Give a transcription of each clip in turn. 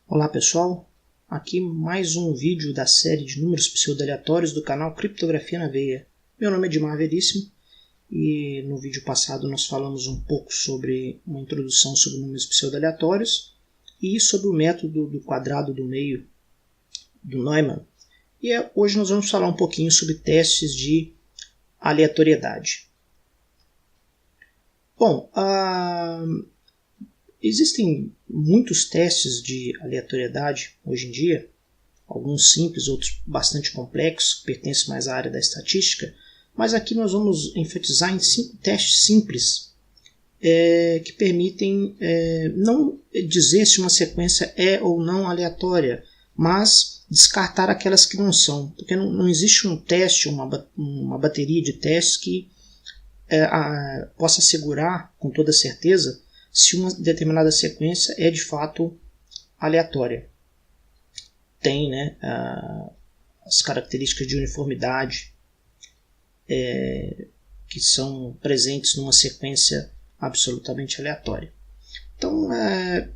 Olá pessoal, aqui mais um vídeo da série de números pseudo-aleatórios do canal Criptografia na Veia. Meu nome é Edmar Veríssimo e no vídeo passado nós falamos um pouco sobre uma introdução sobre números pseudo-aleatórios e sobre o método do quadrado do meio do Neumann. E hoje nós vamos falar um pouquinho sobre testes de aleatoriedade. Bom, existem muitos testes de aleatoriedade hoje em dia, alguns simples, outros bastante complexos, que pertencem mais à área da estatística, mas aqui nós vamos enfatizar em 5 testes simples que permitem não dizer se uma sequência é ou não aleatória, mas descartar aquelas que não são, porque não existe um teste, uma bateria de testes que possa assegurar com toda certeza se uma determinada sequência é de fato aleatória. Tem as características de uniformidade que são presentes numa sequência absolutamente aleatória. Então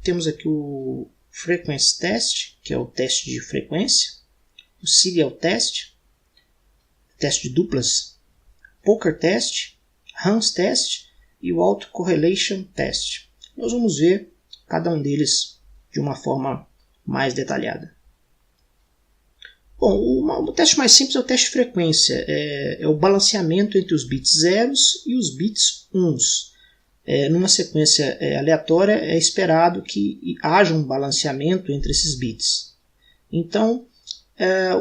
temos aqui o Frequency Test, que é o teste de frequência, o Serial Test, teste de duplas, Poker Test, Hans Test e o Autocorrelation Test. Nós vamos ver cada um deles de uma forma mais detalhada. Bom, o teste mais simples é o teste de frequência. É o balanceamento entre os bits zeros e os bits uns. Numa sequência aleatória é esperado que haja um balanceamento entre esses bits. Então,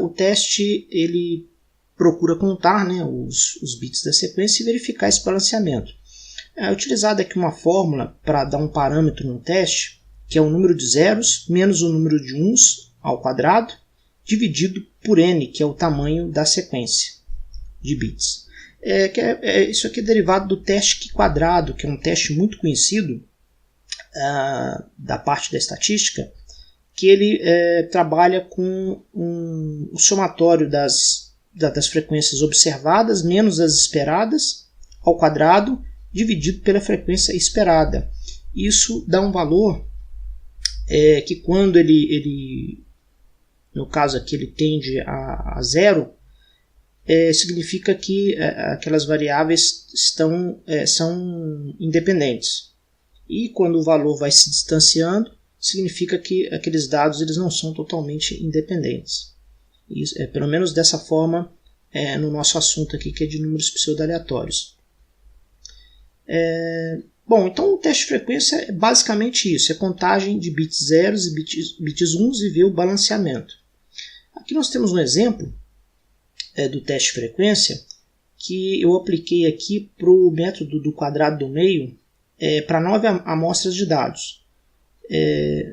o teste ele procura contar os bits da sequência e verificar esse balanceamento. É utilizada aqui uma fórmula para dar um parâmetro no teste, que é o número de zeros menos o número de uns ao quadrado, dividido por n, que é o tamanho da sequência de bits. Isso aqui é derivado do teste Q quadrado, que é um teste muito conhecido da parte da estatística, que ele trabalha com o somatório das frequências observadas menos as esperadas ao quadrado, dividido pela frequência esperada. Isso dá um valor que quando ele no caso aqui ele tende a zero, significa que aquelas variáveis são independentes. E quando o valor vai se distanciando, significa que aqueles dados eles não são totalmente independentes. Isso, pelo menos dessa forma no nosso assunto aqui, que é de números pseudo-aleatórios. Bom, então o teste de frequência é basicamente isso, é contagem de bits zeros e bits uns e ver o balanceamento. Aqui nós temos um exemplo do teste de frequência que eu apliquei aqui para o método do quadrado do meio para 9 amostras de dados.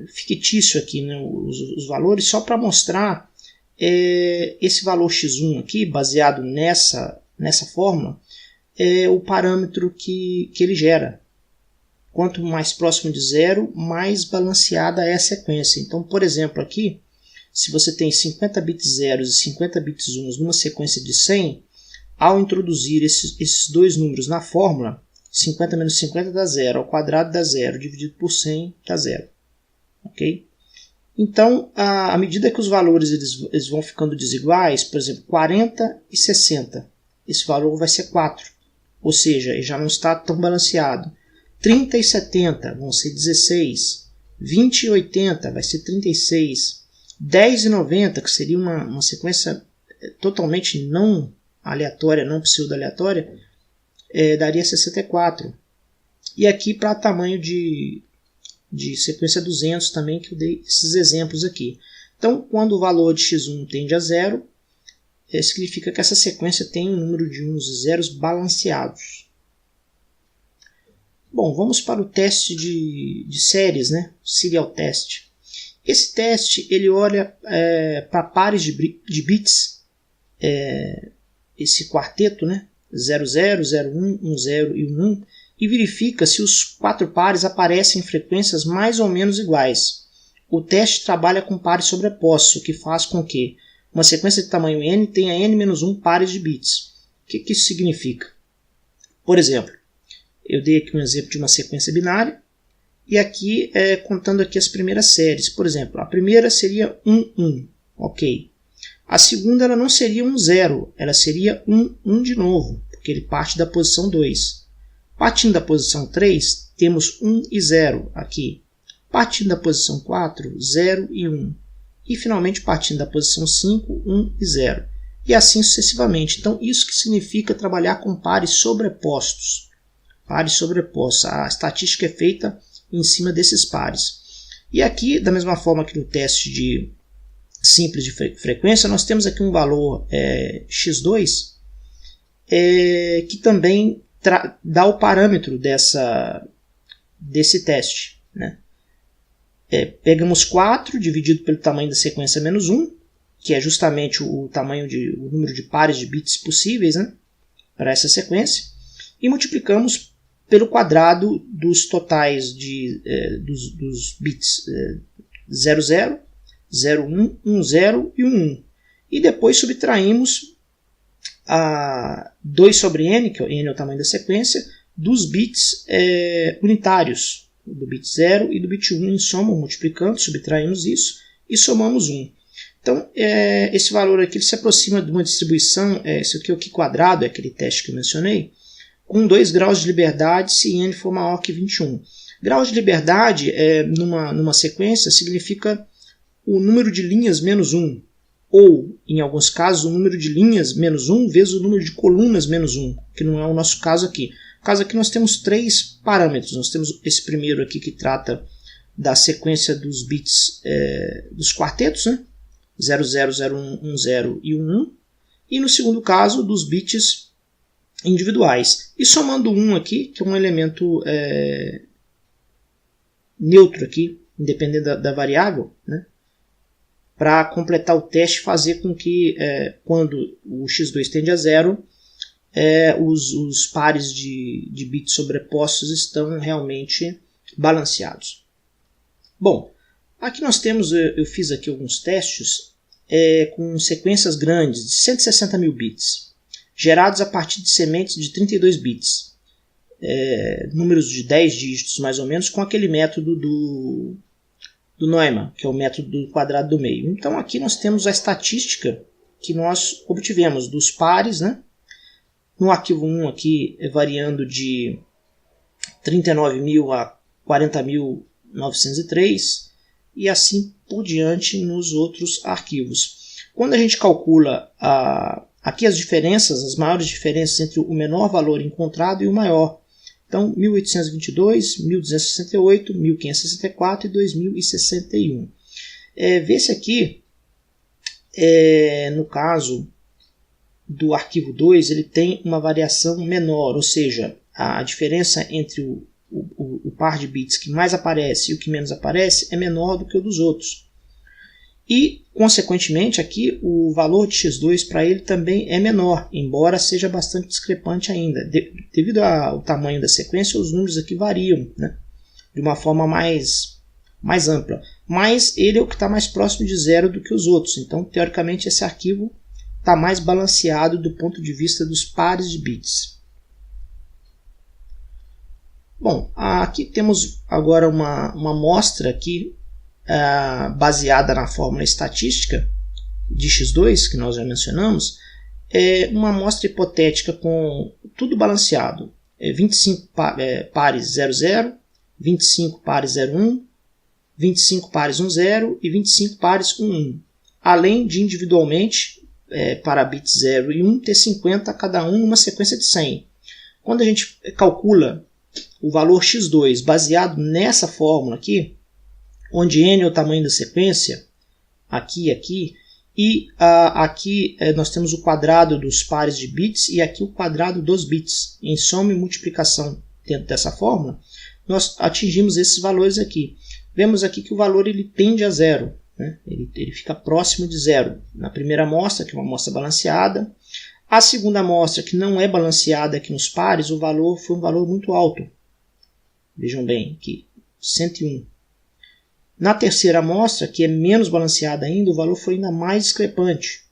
Fictício aqui os valores, só para mostrar esse valor x1 aqui, baseado nessa fórmula, é o parâmetro que ele gera. Quanto mais próximo de zero, mais balanceada é a sequência. Então, por exemplo, aqui, se você tem 50 bits zeros e 50 bits uns numa sequência de 100, ao introduzir esses dois números na fórmula, 50 menos 50 dá zero, ao quadrado dá zero, dividido por 100 dá zero. Okay? Então, à medida que os valores eles vão ficando desiguais, por exemplo, 40 e 60, esse valor vai ser 4. Ou seja, ele já não está tão balanceado. 30 e 70 vão ser 16. 20 e 80 vai ser 36. 10 e 90, que seria uma sequência totalmente não aleatória, não pseudo-aleatória, daria 64. E aqui para tamanho de sequência 200 também, que eu dei esses exemplos aqui. Então, quando o valor de x1 tende a zero, significa que essa sequência tem um número de uns e zeros balanceados. Bom, vamos para o teste de séries, Serial Test. Esse teste ele olha para pares de bits, esse quarteto, 00, 01, 10 e 11, e verifica se os 4 pares aparecem em frequências mais ou menos iguais. O teste trabalha com pares sobrepostos, o que faz com que uma sequência de tamanho n tenha n-1 pares de bits. O que isso significa? Por exemplo, eu dei aqui um exemplo de uma sequência binária e aqui contando aqui as primeiras séries. Por exemplo, a primeira seria 1, 1, ok. A segunda ela não seria 1, 0, ela seria 1, 1 de novo, porque ele parte da posição 2. Partindo da posição 3, temos 1 e 0 aqui. Partindo da posição 4, 0 e 1. E finalmente partindo da posição 5, 1 e 0. E assim sucessivamente. Então isso que significa trabalhar com pares sobrepostos. Pares sobrepostos. A estatística é feita em cima desses pares. E aqui, da mesma forma que no teste simples de frequência, nós temos aqui um valor x2 que também dá o parâmetro desse teste, né? Pegamos 4 dividido pelo tamanho da sequência menos 1, que é justamente o número de pares de bits possíveis, né, para essa sequência, e multiplicamos pelo quadrado dos totais dos bits 00, 01, 10 e 11. E depois subtraímos 2 sobre n, que n é o tamanho da sequência, dos bits unitários, do bit 0 e do bit 1 em soma, multiplicando, subtraímos isso e somamos 1. Então, esse valor aqui ele se aproxima de uma distribuição, isso aqui é o Q quadrado, é aquele teste que eu mencionei, com 2 graus de liberdade se n for maior que 21. Graus de liberdade, numa sequência, significa o número de linhas menos 1, ou, em alguns casos, o número de linhas menos 1 vezes o número de colunas menos 1, que não é o nosso caso aqui. No caso aqui nós temos 3 parâmetros. Nós temos esse primeiro aqui que trata da sequência dos bits dos quartetos, né? 00, 01, 10 e 11. E no segundo caso, dos bits individuais. E somando 1 aqui, que é um elemento neutro aqui, independente da variável, né? Para completar o teste, fazer com que, quando o x2 tende a 0, os pares de bits sobrepostos estão realmente balanceados. Bom, aqui nós temos, eu fiz aqui alguns testes com sequências grandes de 160 mil bits, gerados a partir de sementes de 32 bits, números de 10 dígitos mais ou menos, com aquele método do Neumann, que é o método do quadrado do meio. Então aqui nós temos a estatística que nós obtivemos dos pares, né? No arquivo 1 aqui variando de 39.000 a 40.903 e assim por diante nos outros arquivos. Quando a gente calcula aqui as diferenças, as maiores diferenças entre o menor valor encontrado e o maior. Então, 1822, 1268, 1564 e 2061. Vê-se aqui, no caso do arquivo 2, ele tem uma variação menor, ou seja, a diferença entre o par de bits que mais aparece e o que menos aparece é menor do que o dos outros. E, consequentemente, aqui o valor de x2 para ele também é menor, embora seja bastante discrepante ainda. Devido ao tamanho da sequência, os números aqui variam, né, de uma forma mais ampla. Mas ele é o que está mais próximo de 0 do que os outros. Então, teoricamente, esse arquivo está mais balanceado do ponto de vista dos pares de bits. Bom, aqui temos agora uma amostra aqui, baseada na fórmula estatística de x2, que nós já mencionamos, uma amostra hipotética com tudo balanceado. 25 pares 00, 25 pares 01, 25 pares 10 e 25 pares 11. Além de individualmente, para bits 0 e 1, ter 50 cada um numa sequência de 100. Quando a gente calcula o valor x2 baseado nessa fórmula aqui, onde n é o tamanho da sequência, aqui, e aqui nós temos o quadrado dos pares de bits e aqui o quadrado dos bits. Em soma e multiplicação dentro dessa fórmula, nós atingimos esses valores aqui. Vemos aqui que o valor ele tende a 0. Né? Ele fica próximo de 0. Na primeira amostra, que é uma amostra balanceada. A segunda amostra, que não é balanceada aqui nos pares, o valor foi um valor muito alto. Vejam bem aqui, 101. Na terceira amostra, que é menos balanceada ainda, o valor foi ainda mais discrepante.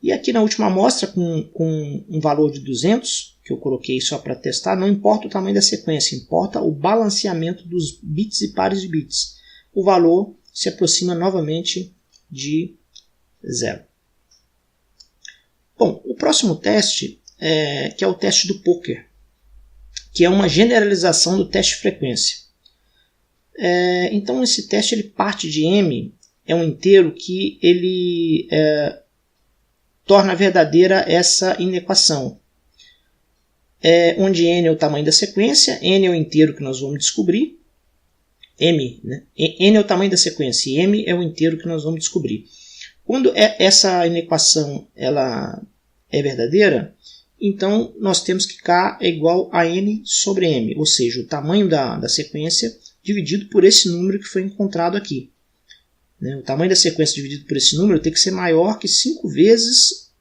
E aqui na última amostra, com um valor de 200, que eu coloquei só para testar, não importa o tamanho da sequência, importa o balanceamento dos bits e pares de bits. O valor se aproxima novamente de 0. Bom, o próximo teste, que é o teste do poker, que é uma generalização do teste de frequência. Então esse teste ele parte de M, é um inteiro que ele torna verdadeira essa inequação. Onde n é o tamanho da sequência, n é o inteiro que nós vamos descobrir, m, né? N é o tamanho da sequência e m é o inteiro que nós vamos descobrir. Quando essa inequação ela é verdadeira, então nós temos que k é igual a n sobre m, ou seja, o tamanho da sequência dividido por esse número que foi encontrado aqui. O tamanho da sequência dividido por esse número tem que ser maior que 5 vezes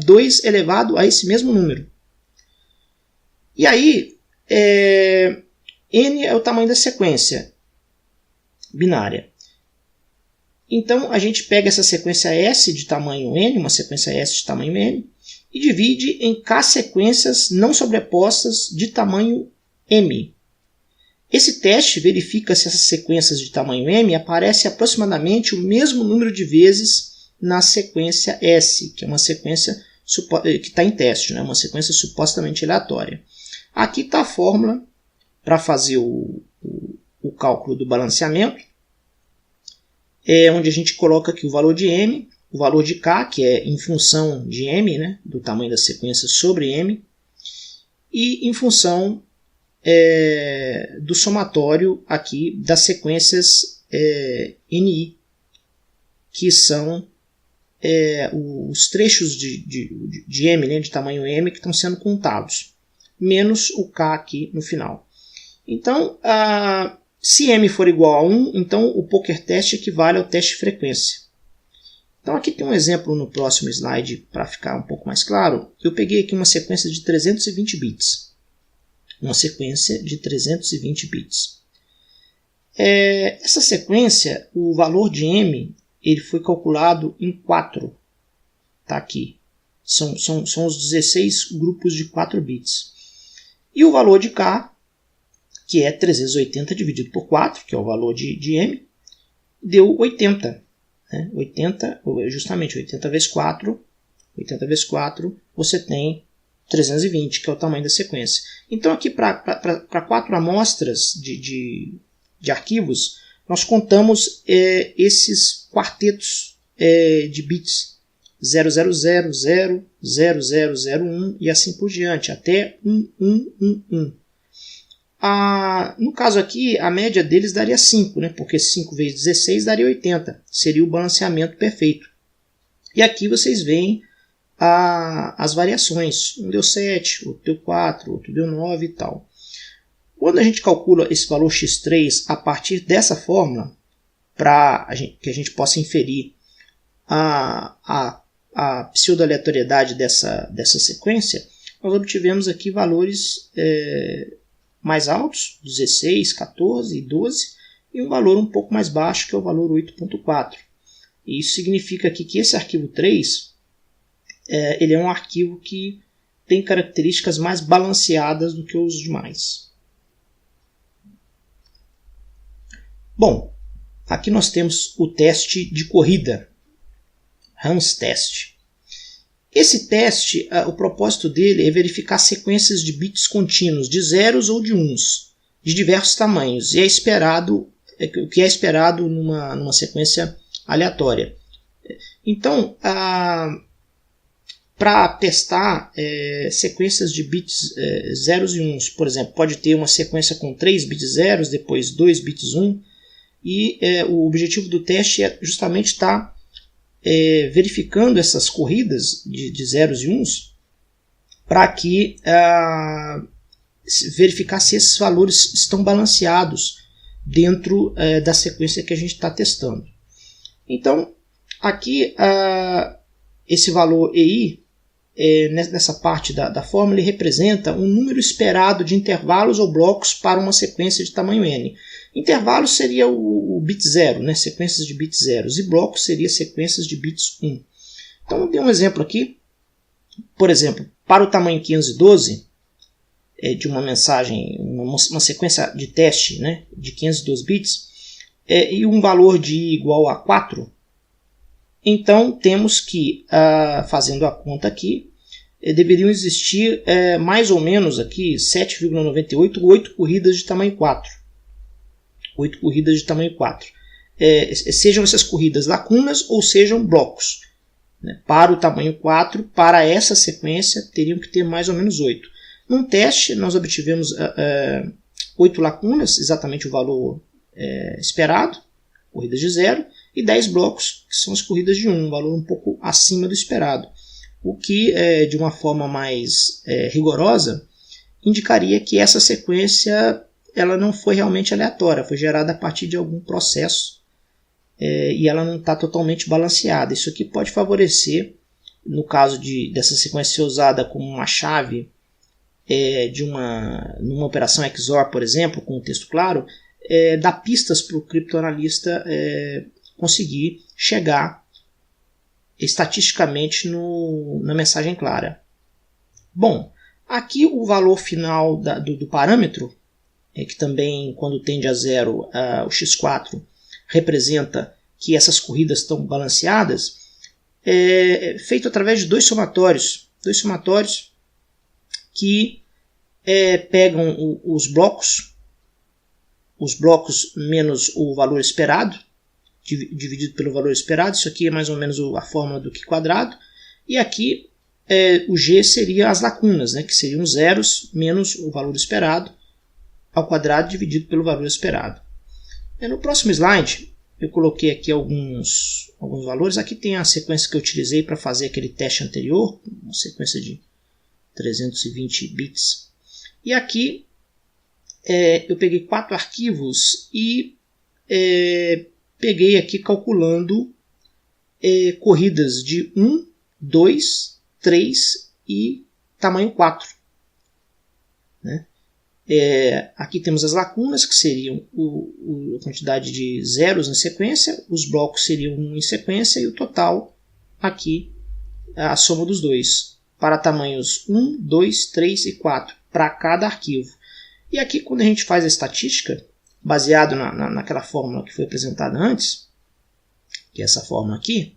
2 elevado a esse mesmo número. E aí, n é o tamanho da sequência binária. Então, a gente pega essa sequência S de tamanho n, uma sequência S de tamanho n, e divide em k sequências não sobrepostas de tamanho m. Esse teste verifica se essas sequências de tamanho m aparecem aproximadamente o mesmo número de vezes na sequência S, que é uma sequência que está em teste, né? Uma sequência supostamente aleatória. Aqui está a fórmula para fazer o cálculo do balanceamento, onde a gente coloca aqui o valor de m, o valor de k, que é em função de m, né? Do tamanho da sequência sobre m, e em função do somatório aqui das sequências NI, que são os trechos de M, né, de tamanho M, que estão sendo contados, menos o K aqui no final. Então, se M for igual a 1, então o poker test equivale ao teste de frequência. Então aqui tem um exemplo no próximo slide para ficar um pouco mais claro. Eu peguei aqui uma sequência de 320 bits. Uma sequência de 320 bits. Essa sequência, o valor de M, ele foi calculado em 4. Está aqui. São os 16 grupos de 4 bits. E o valor de K, que é 380 dividido por 4, que é o valor de M, deu 80. Né? 80, justamente 80 vezes 4, 80 vezes 4, você tem 320, que é o tamanho da sequência. Então aqui para 4 amostras de arquivos, nós contamos esses quartetos de bits 000, 0001 e assim por diante, até 1111. No caso aqui, a média deles daria 5, né? Porque 5 vezes 16 daria 80, seria o balanceamento perfeito. E aqui vocês veem as variações. Um deu 7, outro deu 4, outro deu 9 e tal. Quando a gente calcula esse valor x3 a partir dessa fórmula, para que a gente possa inferir a pseudo-aleatoriedade dessa sequência, nós obtivemos aqui valores mais altos, 16, 14 e 12, e um valor um pouco mais baixo, que é o valor 8.4. E isso significa aqui que esse arquivo 3 ele é um arquivo que tem características mais balanceadas do que os demais. Bom, aqui nós temos o teste de corrida, Hans test. Esse teste, o propósito dele é verificar sequências de bits contínuos, de zeros ou de uns, de diversos tamanhos, e o que é esperado numa sequência aleatória. Então, para testar sequências de bits zeros e uns, por exemplo, pode ter uma sequência com 3 bits zeros, depois 2 bits 1, e o objetivo do teste é justamente estar verificando essas corridas de zeros e uns para que verificar se esses valores estão balanceados dentro da sequência que a gente está testando. Então, aqui esse valor EI, nessa parte da fórmula, ele representa um número esperado de intervalos ou blocos para uma sequência de tamanho n. Intervalos seria o bit 0, né? Sequências de bits zeros, e blocos seria sequências de bits 1. Então, eu dei um exemplo aqui. Por exemplo, para o tamanho 512, de uma mensagem, uma sequência de teste, né, de 512 bits, e um valor de i igual a 4, então temos que, fazendo a conta aqui, deveriam existir mais ou menos aqui 7,98, 8 corridas de tamanho 4. 8 corridas de tamanho 4. Sejam essas corridas lacunas ou sejam blocos. Né? Para o tamanho 4, para essa sequência, teriam que ter mais ou menos 8. Num teste, nós obtivemos 8 lacunas, exatamente o valor esperado, corridas de 0, e 10 blocos, que são as corridas de 1, um valor um pouco acima do esperado. O que, de uma forma mais rigorosa, indicaria que essa sequência ela não foi realmente aleatória, foi gerada a partir de algum processo e ela não está totalmente balanceada. Isso aqui pode favorecer, no caso dessa sequência ser usada como uma chave numa operação XOR, por exemplo, com um texto claro, dar pistas para o criptoanalista conseguir chegar estatisticamente na mensagem clara. Bom, aqui o valor final do parâmetro, que também quando tende a 0, o x4 representa que essas corridas estão balanceadas, é feito através de dois somatórios que pegam os blocos menos o valor esperado, dividido pelo valor esperado. Isso aqui é mais ou menos a fórmula do Q quadrado. E aqui o G seria as lacunas, né, que seriam zeros menos o valor esperado ao quadrado dividido pelo valor esperado. No próximo slide eu coloquei aqui alguns valores. Aqui tem a sequência que eu utilizei para fazer aquele teste anterior, uma sequência de 320 bits. E aqui eu peguei 4 arquivos e peguei aqui calculando corridas de 1, 2, 3 e tamanho 4. Né? Aqui temos as lacunas, que seriam a quantidade de zeros em sequência, os blocos seriam 1 em sequência e o total aqui, a soma dos dois, para tamanhos 1, 2, 3 e 4, para cada arquivo. E aqui quando a gente faz a estatística, baseado naquela fórmula que foi apresentada antes, que é essa fórmula aqui,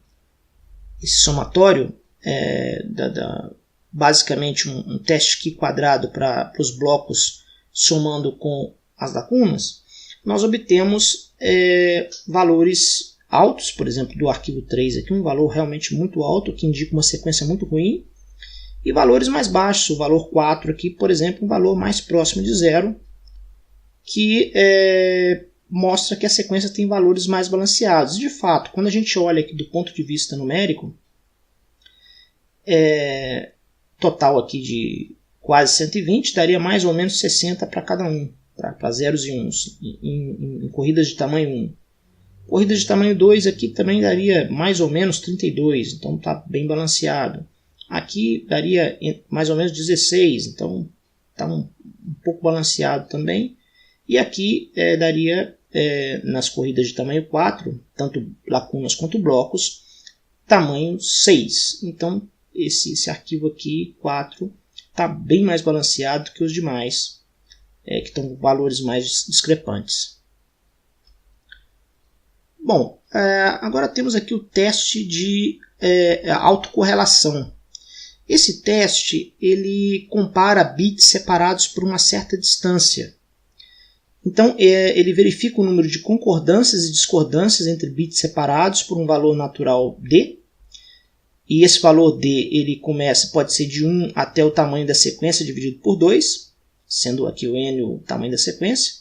esse somatório basicamente um teste Q quadrado para os blocos somando com as lacunas, nós obtemos valores altos, por exemplo, do arquivo 3 aqui, um valor realmente muito alto, que indica uma sequência muito ruim, e valores mais baixos, o valor 4 aqui, por exemplo, um valor mais próximo de 0, que mostra que a sequência tem valores mais balanceados. De fato, quando a gente olha aqui do ponto de vista numérico, total aqui de quase 120, daria mais ou menos 60 para cada um, para zeros e uns, em corridas de tamanho 1. Corridas de tamanho 2 aqui também daria mais ou menos 32, então está bem balanceado. Aqui daria mais ou menos 16, então está um pouco balanceado também. E aqui daria, nas corridas de tamanho 4, tanto lacunas quanto blocos, tamanho 6. Então esse arquivo aqui, 4, está bem mais balanceado que os demais, que estão com valores mais discrepantes. Bom, agora temos aqui o teste de autocorrelação. Esse teste ele compara bits separados por uma certa distância. Então ele verifica o número de concordâncias e discordâncias entre bits separados por um valor natural d. E esse valor d ele pode ser de 1 até o tamanho da sequência dividido por 2, sendo aqui o n o tamanho da sequência,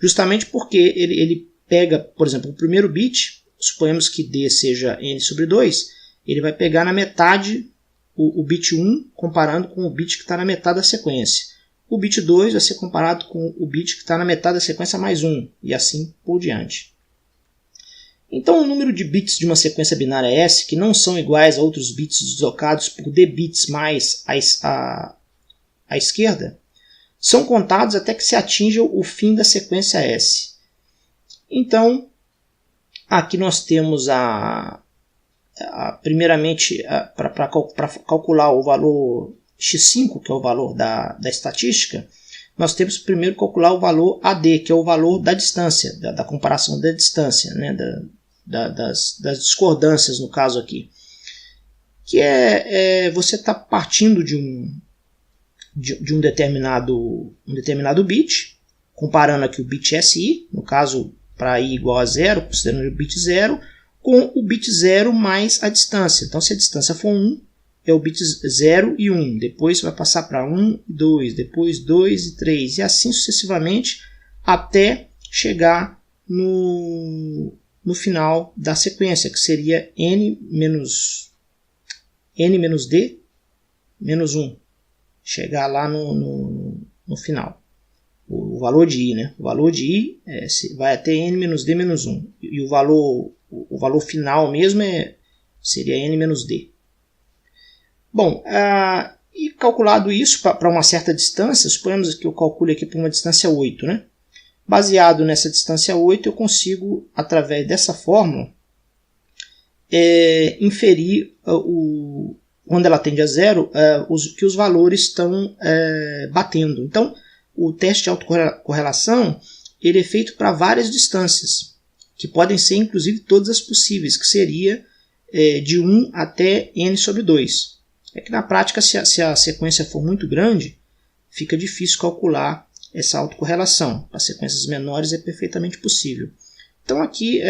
justamente porque ele pega, por exemplo, o primeiro bit, suponhamos que d seja n sobre 2, ele vai pegar na metade o bit 1 comparando com o bit que está na metade da sequência. O bit 2 vai ser comparado com o bit que está na metade da sequência mais 1, e assim por diante. Então o número de bits de uma sequência binária S que não são iguais a outros bits deslocados por d bits mais à esquerda são contados até que se atinja o fim da sequência S. Então aqui nós temos primeiramente para calcular o valor x5, que é o valor da estatística, nós temos primeiro que calcular o valor AD, que é o valor da distância, da comparação da distância, né, das discordâncias no caso aqui. Que você está partindo de um determinado bit, comparando aqui o bit SI, no caso para i igual a 0, considerando o bit 0, com o bit 0 mais a distância. Então se a distância for 1, é o bit 0 e 1, depois vai passar para 1 e 2, depois 2 e 3, e assim sucessivamente até chegar no final da sequência, que seria n menos d menos 1, chegar lá no final. O valor de i, né? O valor de i vai até n menos d menos 1, e o valor final mesmo seria n menos d. Bom, e calculado isso para uma certa distância, suponhamos que eu calcule aqui para uma distância 8, né? Baseado nessa distância 8, eu consigo, através dessa fórmula, inferir, quando ela tende a 0, que os valores estão batendo. Então, o teste de autocorrelação ele é feito para várias distâncias, que podem ser inclusive todas as possíveis, que seria de 1 até n sobre 2. É que na prática, se a sequência for muito grande, fica difícil calcular essa autocorrelação. Para sequências menores é perfeitamente possível. Então aqui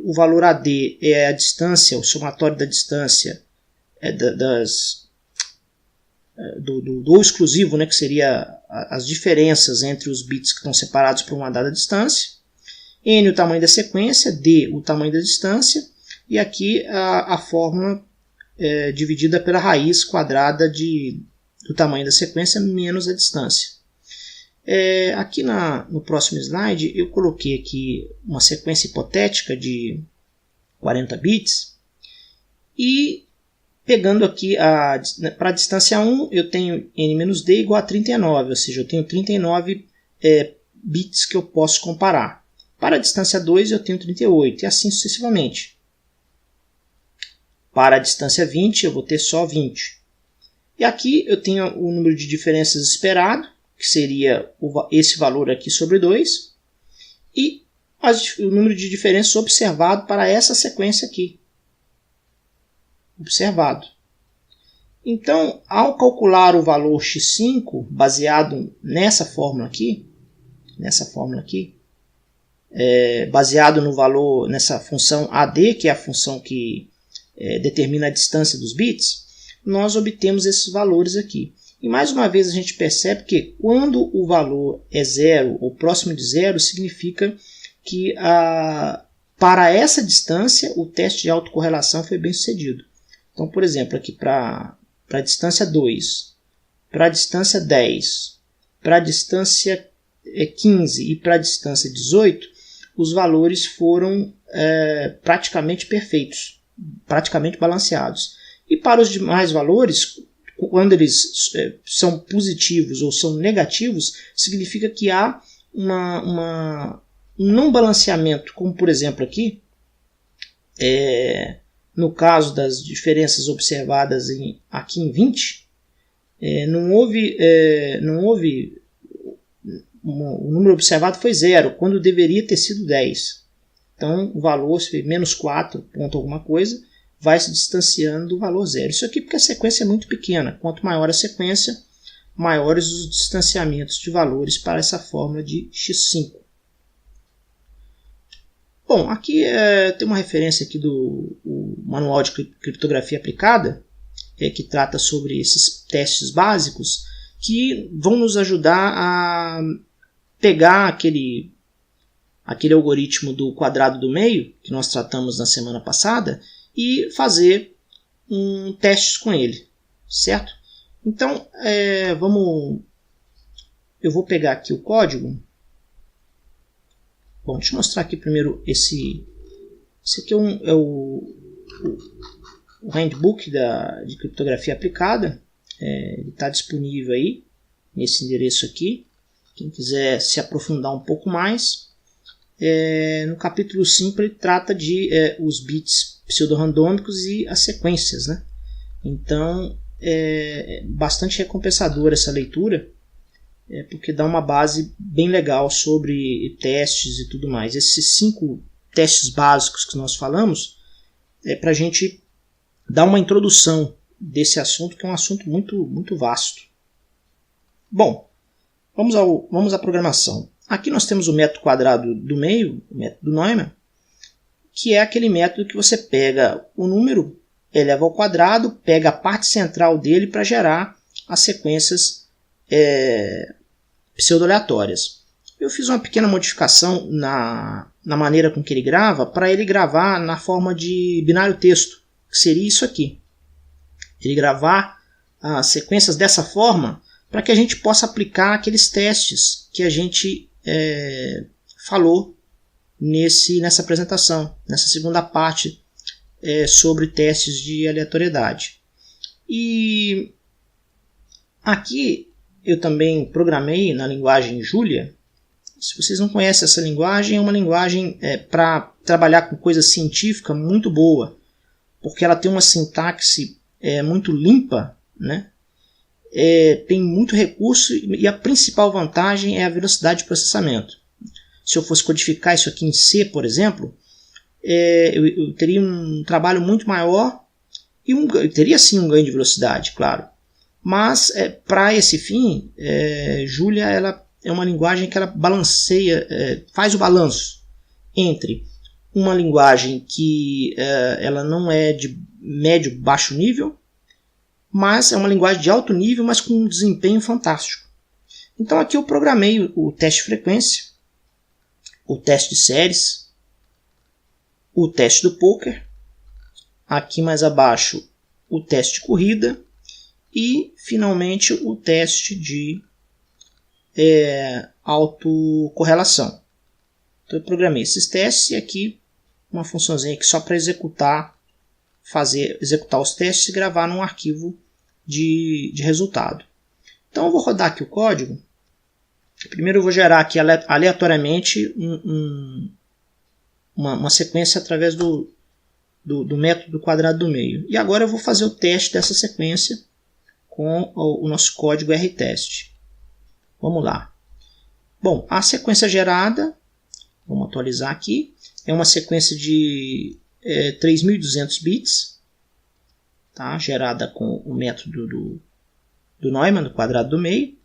o valor AD é a distância, o somatório da distância do exclusivo, né, que seria as diferenças entre os bits que estão separados por uma dada distância. N o tamanho da sequência, D o tamanho da distância, e aqui a fórmula dividida pela raiz quadrada do tamanho da sequência menos a distância. Aqui no próximo slide eu coloquei aqui uma sequência hipotética de 40 bits e pegando aqui para a distância 1 eu tenho n-d igual a 39, ou seja, eu tenho 39 bits que eu posso comparar. Para a distância 2 eu tenho 38 e assim sucessivamente. Para a distância 20 eu vou ter só 20. E aqui eu tenho o número de diferenças esperado, que seria esse valor aqui sobre 2, e o número de diferenças observado para essa sequência aqui. Observado. Então, ao calcular o valor x5, baseado nessa fórmula aqui, baseado no valor, nessa função AD, que é a função que determina a distância dos bits, nós obtemos esses valores aqui. E mais uma vez a gente percebe que quando o valor é 0 ou próximo de 0, significa que para essa distância o teste de autocorrelação foi bem sucedido. Então, por exemplo, aqui para a distância 2, para a distância 10, para a distância 15 e para a distância 18, os valores foram praticamente perfeitos, praticamente balanceados. E para os demais valores, quando eles são positivos ou são negativos, significa que há um não balanceamento, como por exemplo aqui, no caso das diferenças observadas aqui em 20, não houve o número observado foi 0, quando deveria ter sido 10. Então o valor, se menos 4 ponto alguma coisa, vai se distanciando do valor 0. Isso aqui porque a sequência é muito pequena. Quanto maior a sequência, maiores os distanciamentos de valores para essa fórmula de x5. Bom, aqui tem uma referência aqui do Manual de Criptografia Aplicada, que trata sobre esses testes básicos, que vão nos ajudar a pegar aquele algoritmo do quadrado do meio, que nós tratamos na semana passada, e fazer testes com ele, certo? Então, eu vou pegar aqui o código. Bom, deixa eu mostrar aqui primeiro esse aqui é o handbook de criptografia aplicada. Ele está disponível aí nesse endereço aqui. Quem quiser se aprofundar um pouco mais. No capítulo 5 ele trata de os bits pseudorrandômicos e as sequências, né? Então bastante recompensadora essa leitura, porque dá uma base bem legal sobre testes e tudo mais. Esses 5 testes básicos que nós falamos é para a gente dar uma introdução desse assunto, que é um assunto muito, muito vasto. Bom, vamos à programação. Aqui nós temos o método quadrado do meio, o método Neumann, que é aquele método que você pega o número, eleva ao quadrado, pega a parte central dele para gerar as sequências pseudo-aleatórias. Eu fiz uma pequena modificação na maneira com que ele grava, para ele gravar na forma de binário texto, que seria isso aqui. Ele gravar as sequências dessa forma, para que a gente possa aplicar aqueles testes que a gente falou nessa apresentação, nessa segunda parte sobre testes de aleatoriedade. E aqui eu também programei na linguagem Julia. Se vocês não conhecem essa linguagem, é uma linguagem para trabalhar com coisa científica muito boa, porque ela tem uma sintaxe muito limpa, né? Tem muito recurso e a principal vantagem é a velocidade de processamento. Se eu fosse codificar isso aqui em C, por exemplo, eu teria um trabalho muito maior e eu teria sim um ganho de velocidade, claro. Mas para esse fim, Julia ela é uma linguagem que ela balanceia, faz o balanço entre uma linguagem que ela não é de médio baixo nível, mas é uma linguagem de alto nível, mas com um desempenho fantástico. Então aqui eu programei o teste de frequência, o teste de séries, o teste do poker, aqui mais abaixo o teste de corrida e finalmente o teste de autocorrelação. Então eu programei esses testes e aqui uma funçãozinha aqui só para executar os testes e gravar num arquivo de resultado. Então eu vou rodar aqui o código. Primeiro eu vou gerar aqui aleatoriamente uma sequência através do método quadrado do meio. E agora eu vou fazer o teste dessa sequência com o nosso código rtest. Vamos lá. Bom, a sequência gerada, vamos atualizar aqui, é uma sequência de 3.200 bits, tá? Gerada com o método do Neumann, do quadrado do meio.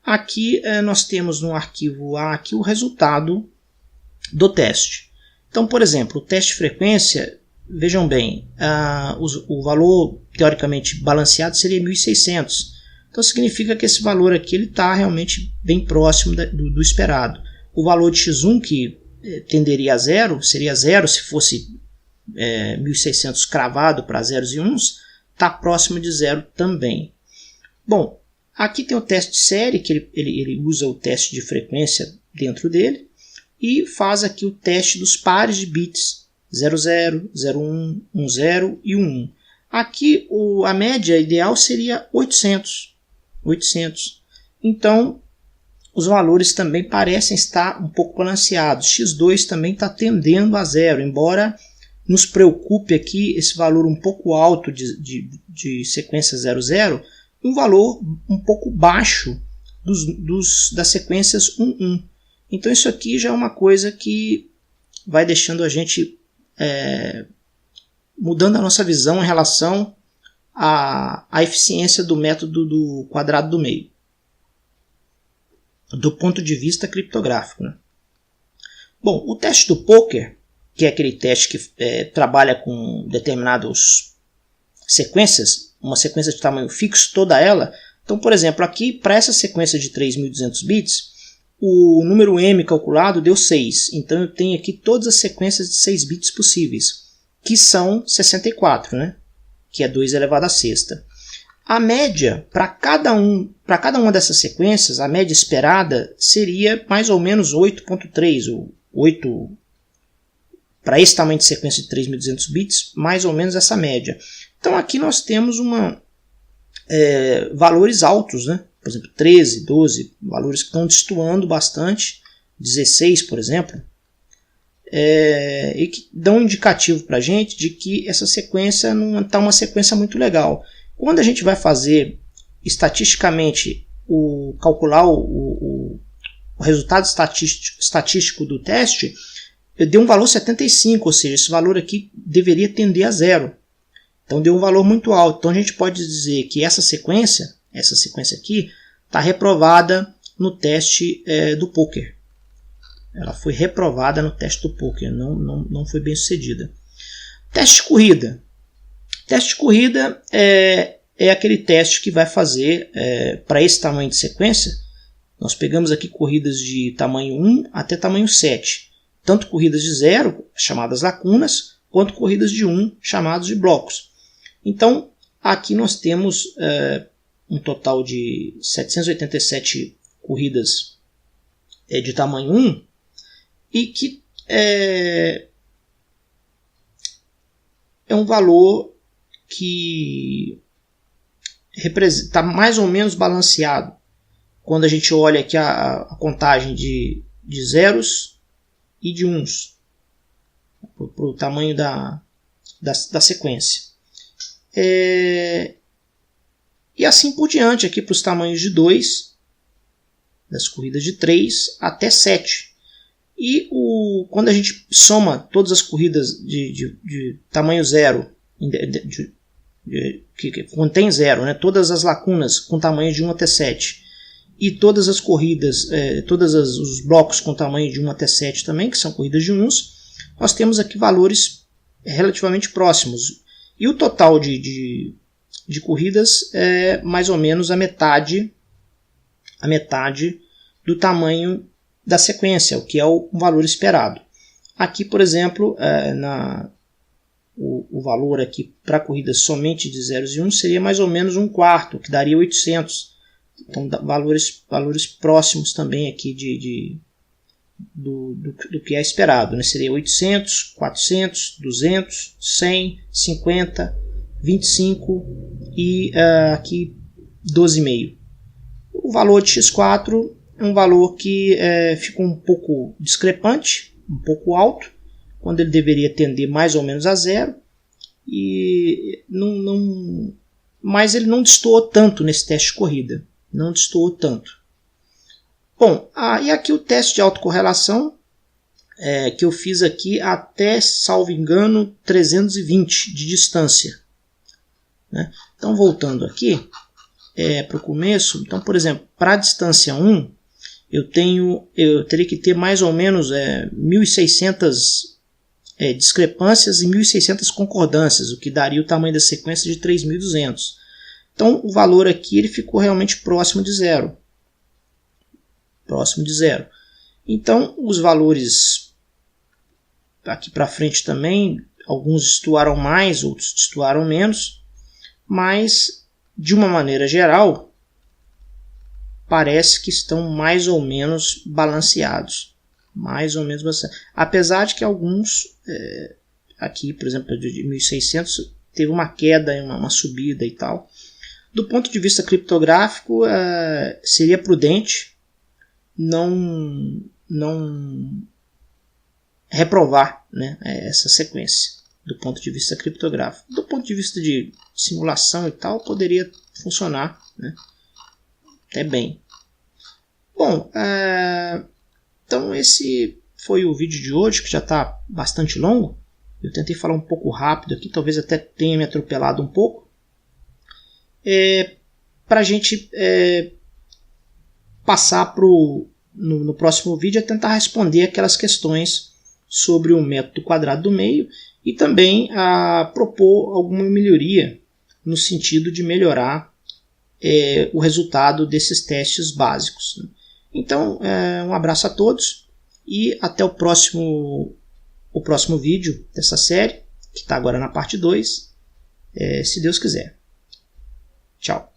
Aqui nós temos no arquivo A aqui o resultado do teste. Então, por exemplo, o teste de frequência, vejam bem, o valor teoricamente balanceado seria 1.600. Então significa que esse valor aqui está realmente bem próximo do esperado. O valor de x1, que tenderia a zero, seria zero se fosse 1.600 cravado para zeros e uns, está próximo de zero também. Bom, aqui tem o teste de série, que ele usa o teste de frequência dentro dele, e faz aqui o teste dos pares de bits 00, 01, 10 e 11. Aqui a média ideal seria 800. Então, os valores também parecem estar um pouco balanceados. x2 também está tendendo a zero, embora nos preocupe aqui esse valor um pouco alto de sequência 00 e um valor um pouco baixo das sequências 11. Então isso aqui já é uma coisa que vai deixando a gente mudando a nossa visão em relação à eficiência do método do quadrado do meio, do ponto de vista criptográfico, né? Bom, o teste do poker, que é aquele teste que trabalha com determinadas sequências, uma sequência de tamanho fixo, toda ela. Então, por exemplo, aqui para essa sequência de 3.200 bits, o número m calculado deu 6. Então eu tenho aqui todas as sequências de 6 bits possíveis, que são 64, né? Que é 2 elevado à sexta. A média para cada uma dessas sequências, a média esperada seria mais ou menos 8.3, ou 8 para esse tamanho de sequência de 3.200 bits, mais ou menos essa média. Então aqui nós temos valores altos, né? Por exemplo, 13, 12, valores que estão destoando bastante, 16, por exemplo, e que dão um indicativo para a gente de que essa sequência não está uma sequência muito legal. Quando a gente vai fazer estatisticamente calcular o resultado estatístico do teste, deu um valor 75, ou seja, esse valor aqui deveria tender a 0. Então deu um valor muito alto. Então a gente pode dizer que essa sequência aqui, está reprovada no teste do poker. Ela foi reprovada no teste do poker, não foi bem sucedida. Teste de corrida. Teste de corrida é aquele teste que vai fazer para esse tamanho de sequência. Nós pegamos aqui corridas de tamanho 1 até tamanho 7. Tanto corridas de 0, chamadas lacunas, quanto corridas de 1, chamadas de blocos. Então, aqui nós temos um total de 787 corridas de tamanho 1 e que é um valor que está mais ou menos balanceado quando a gente olha aqui a contagem de zeros e de uns para o tamanho da sequência. E assim por diante aqui para os tamanhos de 2, das corridas de 3 até 7. E quando a gente soma todas as corridas de tamanho 0, que contém 0, né, todas as lacunas com tamanho de 1 até 7, e todas as corridas, todos os blocos com tamanho de 1 até 7 também, que são corridas de 1, nós temos aqui valores relativamente próximos. E o total de corridas é mais ou menos a metade do tamanho da sequência, o que é o valor esperado. Aqui, por exemplo, o valor aqui para corridas somente de 0 e 1 seria mais ou menos 1/4, que daria 800. Então, valores próximos também aqui do que é esperado, né? Seria 800, 400, 200, 100, 50, 25 e aqui 12,5. O valor de x4 é um valor que fica um pouco discrepante, um pouco alto, quando ele deveria tender mais ou menos a 0, e mas ele não destoou tanto nesse teste de corrida. Não destoou tanto. Bom, e aqui o teste de autocorrelação, que eu fiz aqui até, salvo engano, 320 de distância. Né? Então, voltando aqui para o começo, então, por exemplo, para a distância 1, eu teria que ter mais ou menos 1.600 discrepâncias e 1.600 concordâncias, o que daria o tamanho da sequência de 3.200. Então, o valor aqui ele ficou realmente próximo de 0. Próximo de 0. Então, os valores aqui para frente também, alguns destoaram mais, outros destoaram menos, mas, de uma maneira geral, parece que estão mais ou menos balanceados. Mais ou menos balanceados. Apesar de que alguns, aqui, por exemplo, de 1.600, teve uma queda, uma subida e tal. Do ponto de vista criptográfico, seria prudente não reprovar, né, essa sequência do ponto de vista criptográfico. Do ponto de vista de simulação e tal, poderia funcionar, né, até bem. Bom, então esse foi o vídeo de hoje, que já está bastante longo. Eu tentei falar um pouco rápido aqui, talvez até tenha me atropelado um pouco. Para a gente passar no próximo vídeo a tentar responder aquelas questões sobre o método quadrado do meio e também a propor alguma melhoria no sentido de melhorar o resultado desses testes básicos. Então, um abraço a todos e até o próximo vídeo dessa série, que está agora na parte 2, se Deus quiser. Tchau.